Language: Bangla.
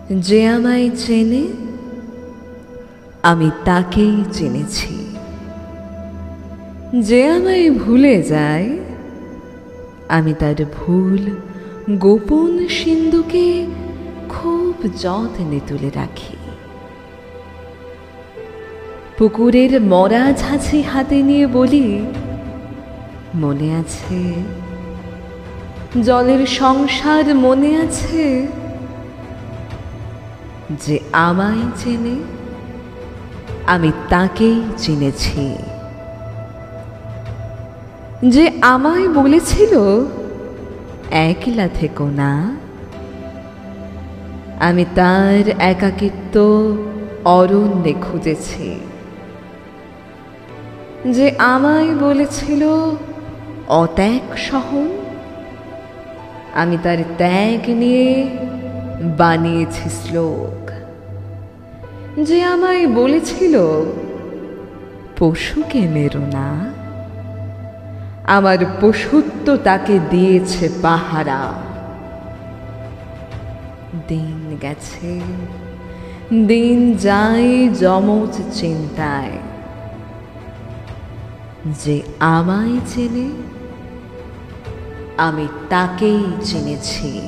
যে আমায় চেনে আমি তাকেই চিনেছি, যে আমায় ভুলে যায় আমি তার ভুল গোপন সিন্ধুকে খুব যত্নে তুলে রাখি। পুকুরের মরা ঝাঁঝি হাতে নিয়ে বলি, মনে আছে? জলের সংসার মনে আছে? যে আমায় চেনে আমি তাকেই চিনেছি। যে আমায় বলেছিল একলা থেকো না, আমি তার একাকিত্ব অরণ্যে খুঁজেছি। যে আমায় বলেছিল অত্যাগ সহন, আমি তার ত্যাগ নিয়ে বানিয়েছি শ্লোক। যে আমায় বলেছিল পশুকে মেরো না, আমার পশুত্ব তাকে দিয়েছে পাহারা। দিন গেছে, দিন যায় যমজ চিন্তায়। যে আমায় চেনে আমি তাকেই চিনেছি।